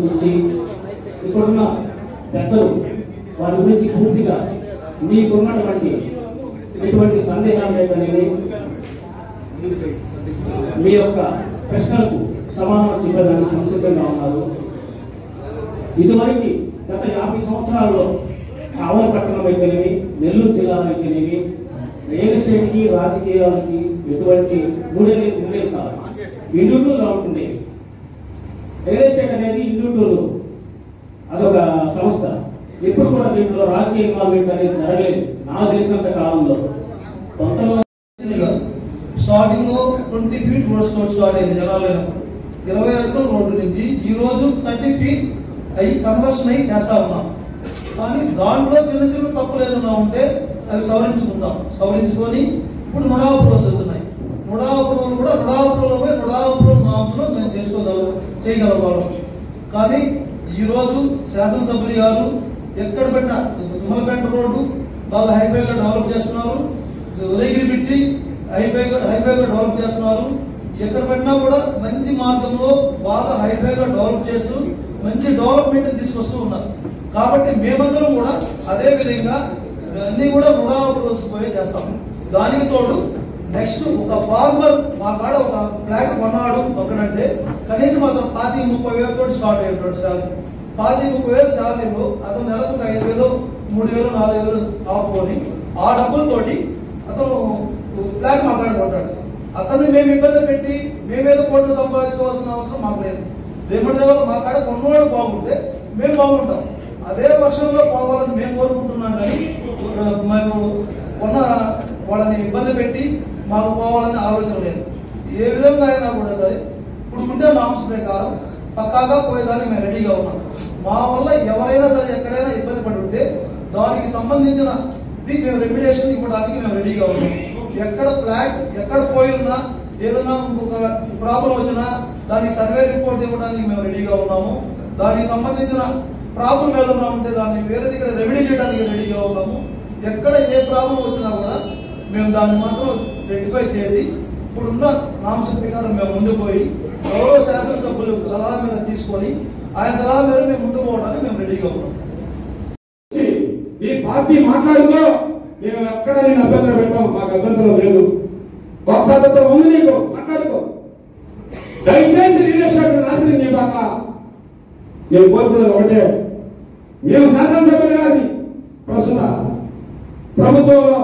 గురించి ఇక్కడున్న పెద్దలు వారి గురించి పూర్తిగా మీకున్నటువంటి ఎటువంటి సందేహం లేదనేది మీ యొక్క ప్రశ్నలకు సమాధానం చెప్పడానికి సంసిద్ధంగా ఉన్నారు. ఇదివరకు గత 50 సంవత్సరాల్లో కావలి పట్టణం అయితేనేమి, నెల్లూరు జిల్లాలో అయితేనేమి రియల్ ఎస్టేట్కి రాజకీయాలకి ఎటువంటి ఉండేది కాదు. ఇండివిజువల్గా ఉంటుంది. రియల్ ఎస్టేట్ అనేది ఇండివిజువల్, అదొక సంస్థ. ఎప్పుడు కూడా దీంట్లో రాజకీయ ఇన్వాల్వ్మెంట్ అనేది జరగలేదు నాకు తెలిసినంత కాలంలో. స్టార్టింగ్ లో 20 ఫీట్ రోడ్ స్టార్ట్ అయింది జనాలు 20 అడుగుల రోడ్డు నుంచి ఈ రోజు 30 ఫీట్ అయ్యి కన్వర్షన్ అయ్యి చేస్తా ఉన్నాం. కానీ దాంట్లో చిన్న చిన్న తప్పులు ఏదైనా ఉంటే అవి సవరించుకొని ఇప్పుడు నుడా అప్రూవల్స్ వస్తున్నాయి. నుడా అప్రూవల్ కూడా నుడా అప్రూవల్ నామ్స్ లో మేము చేయగలవాళ్ళం. కానీ ఈ రోజు శాసనసభ్యులు గారు ఎక్కడ పెట్టినా తుమ్మలపేట రోడ్డు బాగా హైవేగా డెవలప్ చేస్తున్నారు, ఉదయగిరి బ్రిడ్జి హైవేగా డెవలప్ చేస్తున్నారు. ఎక్కడ పెట్టినా కూడా మంచి మార్గంలో బాగా హైవేగా డెవలప్ చేస్తూ మంచి డెవలప్మెంట్ తీసుకొస్తూ ఉన్నారు. కాబట్టి మేమందరం కూడా అదే విధంగా అన్ని కూడా రుణా అప్రూవల్స్ పోయి చేస్తాం. దానికి తోడు నెక్స్ట్ ఒక ఫార్మర్ మా కాడ ఒక ఫ్లాట్ కొన్నాడు ఒకడంటే కనీసం అతను 25-30 వేలతో స్టార్ట్ అయ్యేటాడు శాలరీ. 25-30 శాలరీలో అతను నెలకు 5,000, 3,000, 4,000 ఆపుకొని ఆ డబ్బులతోటి అతను ఫ్లాట్ మా కాడ కొట్టాడు. అతన్ని మేము ఇబ్బంది పెట్టి మేమేదో కోట్లు సంపాదించుకోవాల్సిన అవసరం మాకు లేదు. దేవుడి దేవాల మా కాడ కొన్నవాడు బాగుంటే మేము బాగుంటాం. అదే వర్షంలో పోవాలని మేము కోరుకుంటున్నాం. కానీ మేము కొన్న వాళ్ళని ఇబ్బంది పెట్టి మాకు పోవాలని ఆలోచన లేదు. ఏ విధంగా అయినా కూడా సరే ఇప్పుడు ఉండే నామ్స్ ప్రకారం పక్కాగా పోయేదానికి మేము రెడీగా ఉన్నాం. మా వల్ల ఎవరైనా సరే ఎక్కడైనా ఇబ్బంది పడి ఉంటే దానికి సంబంధించిన మేము రెమ్యుడేషన్ ఇవ్వడానికి మేము రెడీగా ఉన్నాం. ఎక్కడ ఫ్లాట్ ఎక్కడ పోయినా ఏదైనా ఒక ప్రాబ్లం వచ్చినా దానికి సర్వే రిపోర్ట్ ఇవ్వడానికి మేము రెడీగా ఉన్నాము. దానికి సంబంధించిన ప్రాబ్లం ఏదైనా ఉంటే దాన్ని వేరే దగ్గర రెమెడీ చేయడానికి రెడీగా ఉన్నాము. ఎక్కడ ఏ ప్రాబ్లం వచ్చినా కూడా మేము దాన్ని మాత్రం రెక్టిఫై చేసి ఇప్పుడున్న నామ్స్ ప్రకారం మేము ముందుకు పోయి గౌరవ శాసనసభ్యులు సలహా మీద తీసుకొని ఆయన సలహా మీద మేము ముందుకు పోవడానికి మేము రెడీగా ఉన్నాం. ఈ పార్టీ మాట్లాడుతూ మేము ఎక్కడ నేను అభ్యంతరం పెట్టాము, మాకు అభ్యంతరం లేదు. ఒకసారితో ఉంది నీకు మాట్లాడుకో. దయచేసి లీడర్షిప్ నాశనం చేయబాక. నేను కోరుకున్నది ఒకటే, మేము శాసనసభ్యులు గారిని ప్రస్తుత ప్రభుత్వంలో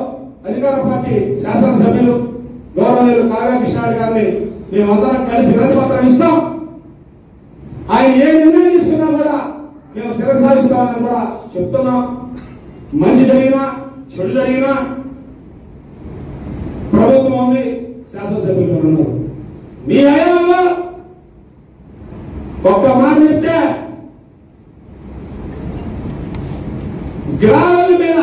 అధికార పార్టీ శాసనసభ్యులు గౌరవనీయులు కావ్య కృష్ణారెడ్డి గారిని మేమందరం కలిసి వినతి పత్రం ఇస్తాం. ఆయన ఏ నిర్ణయం తీసుకున్నా కూడా మేము స్థిరసాగిస్తామని కూడా చెప్తున్నాం. మంచి జరిగినా చెడు జరిగినా ప్రభుత్వం ఉంది, శాసనసభ్యులు గారు ఉన్నారు. మీ హయాంలో ఒక్క మాట చెప్తే గ్రామాల మీద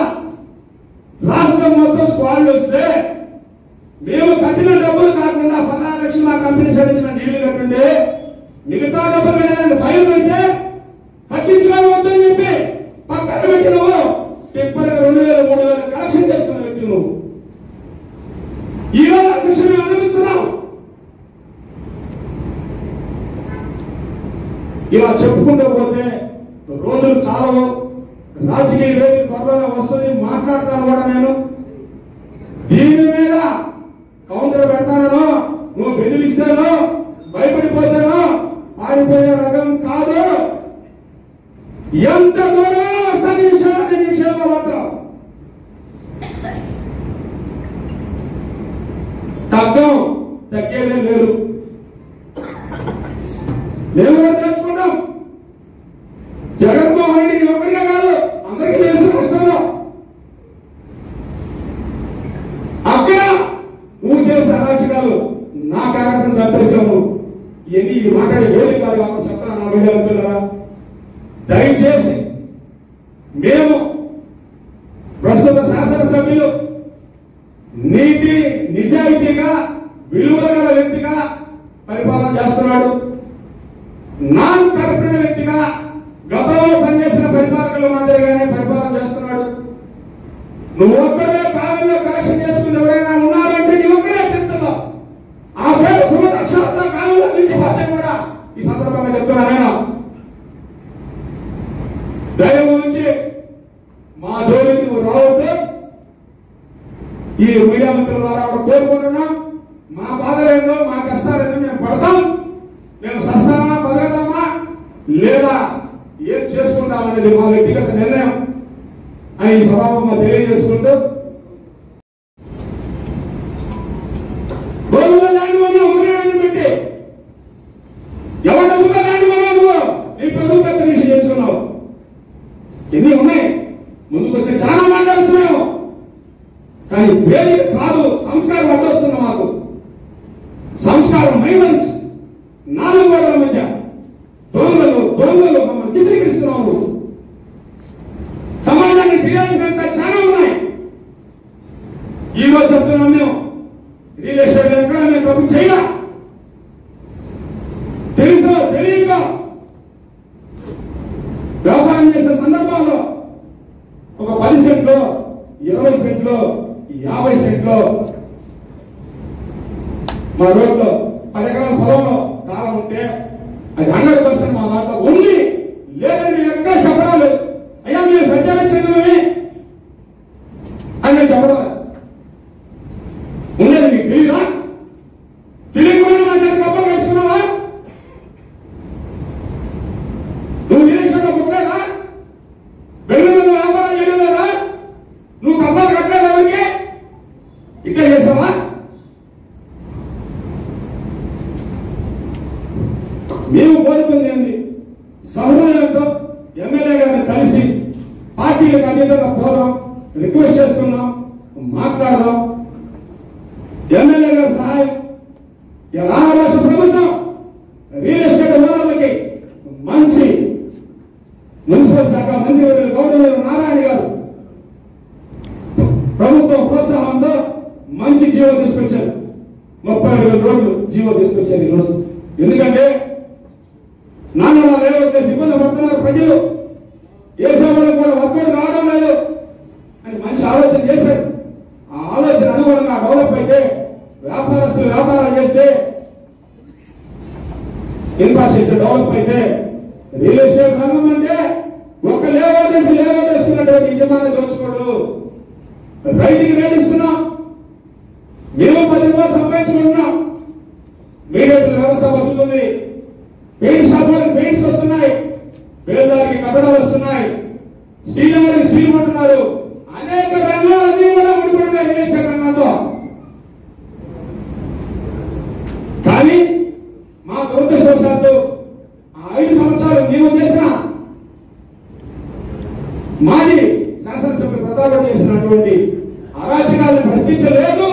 రాష్ట్రం మొత్తం స్క్వాడ్లు వస్తే మేము కట్టిన డబ్బులు కాకుండా 16 లక్షలు మా కంపెనీ సంబంధించిన నీళ్లు కట్టింది, మిగతా డబ్బులు మీద ఫైల్ పెడితే పట్టించుకోవద్దు అని చెప్పి పక్కన పెట్టినవు. టెంపరీగా 2,000, 3,000 కలెక్షన్ చేసుకున్న వ్యక్తి నువ్వు. ఈరోజు ఆ శిక్షణ అనుభవిస్తున్నావు. ఇలా చెప్పుకుంటూ పోతే రోజులు చాలవు. రాజకీయ వేదిక త్వరలో వస్తుంది, మాట్లాడతాను కూడా నేను. దీని మీద కౌంటర్ పెడతానో నువ్వు బెదిరిస్తానో భయపడిపోతానో పారిపోయే రకం కాదు. ఎంత దూరమే వస్తుంది ఈ విషయంలో మాత్రం తగ్గేదే లేదు. మేము కూడా తెలుసుకుంటాం. జగన్మోహన్ రెడ్డి ఒక్కడిగా కాదు, అందరికీ తెలుసు కష్టంలో. అక్కడ నువ్వు చేసే అరాచకాలు నా కార్యక్రమం చంపేశావు. ఇవన్నీ ఇది మాట్లాడే వేదిక కాదు కాబట్టి చెప్తాను నా బిడ్డల పిల్లరా. దయచేసి మేము ప్రస్తుత శాసనసభ్యులు నీతి నిజాయితీగా విలువల గల వ్యక్తిగా పరిపాలన చేస్తున్నాడు. నాన్ కరప్టెడ్ వ్యక్తిగా గతంలో పనిచేసిన పరిపాలకుల మాదిరిగానే పరిపాలన చేస్తున్నాడు. నువ్వు ఒక్కడే కాలంలో కలెక్షన్ చేసుకుని ఎవరైనా ఉన్నారంటే నీ ఒక్కడే చెప్తావు. ఆ పేరు సుమదక్ష కాలంలో మించిపోతే కూడా ఈ సందర్భంగా చెప్తున్నా నేను. ఈ మీడియా మిత్రుల ద్వారా కూడా కోరుకుంటున్నాం. మా బాధలేందో మా కష్టాలేందో మేము పడతాం. మేము సస్తామా బతకదామా లేదా ఏం చేసుకుంటామనేది మా వ్యక్తిగత నిర్ణయం అని ఈ సభాముఖంగా తెలియజేసుకుంటూ పెట్టి ఎవరి డబ్బుగా దాన్ని నువ్వు నీ ప్రభుత్వ కమిష చేసుకున్నావు. ఎన్ని ఉన్నాయి ముందుకు వస్తే చాలా మాట్లాడచ్చు మేము. కానీ వేదిక కాదు, సంస్కారం అడ్డొస్తున్నా మాకు. సంస్కారం మైమరిచి 4 గోడల మధ్య దొంగలు మమ్మల్ని చిత్రీకరిస్తున్నావు. సమాజాన్ని ఫిర్యాదు చాలా ఉన్నాయి. ఈరోజు చెప్తున్నాం మేము రియల్ ఎస్టేట్ ఎక్కడ మేము తప్పు చేయగా తెలుసో తెలియక వ్యాపారం చేసే సందర్భంలో ఒక 10 సెంట్లో 20 సెంట్లో 50 సెంట్లో మా రోడ్లో 10 ఎకరాల పొలంలో కాలం ఉంటే అది 100% మా దాంట్లో ఉంది. లేదని నేను ఎక్కడ చెప్పడం లేదు. అయ్యా మీరు సత్యానికి చెందినవి అని నేను చెప్పడం ఉండేది. మీకు తెలియదా? తెలియకుండా నా చేతి డబ్బులు వేసుకున్నావా? నువ్వు నిరీక్షణలో పుట్టలేదా? బెంగళూరు వ్యాపారం చేయడం లేదా? నువ్వు కబ్బాలు కట్టలేదు ఎవరికి? ఇక్కడ చేసావా? మేము కోరుకుంది ఏంటి? సహృదయంతో ఎమ్మెల్యే గారిని కలిసి పార్టీలకు అతీతంగా పోదాం, రిక్వెస్ట్ చేసుకున్నాం, మాట్లాడదాం. ఎమ్మెల్యే గారి సహాయం రాష్ట్ర ప్రభుత్వం రియల్ ఎస్టేట్ ఓనర్లకి మంచి మున్సిపల్ శాఖ మంత్రి గౌరవ నారాయణ గారు ప్రభుత్వం ప్రోత్సాహంతో మంచి జీవో తీసుకొచ్చారు. 37 రోజులు జీవో తీసుకొచ్చారు ఈరోజు. ఎందుకంటే నాన్న లేవట్లేసి ఇబ్బంది పడుతున్నారు ప్రజలు. ఏ సేవలకు కూడా వర్కౌట్ రావడం లేదు అని మంచి ఆలోచన చేశారు. ఆ ఆలోచన అనుగుణంగా డెవలప్ అయితే వ్యాపారస్తులు వ్యాపారాలు చేస్తే ఇన్ఫ్రాస్ట్రక్చర్ డెవలప్ అయితే రియల్ ఎస్టేట్ రంగం అంటే ఒక్క లేవోటేసుకున్నటువంటి యజమాని దోచుకోడు. రైతుకి రేట్ ఇస్తున్నాం, మేము 10 రూపాయలు సంపాదించుకుంటున్నాం. మీడియా వ్యవస్థ బతుకుతుంది. పెయింట్ షాపులకు పెయింట్స్ వస్తున్నాయి, పేదవారికి కట్టడాలు వస్తున్నాయి, స్టీల్ స్టీల్ అంటున్నారు. అనేక రంగాలు అన్ని కూడా ముడిపడుతున్నాయి రియల్ ఎస్టేట్ రంగంతో. కానీ మా దురదృష్టవశాత్తు 5 సంవత్సరాలు మేము చేసిన మాజీ శాసనసభ్యులు ప్రతాపం చేసినటువంటి అరాచకాలను ప్రశ్నించలేదు.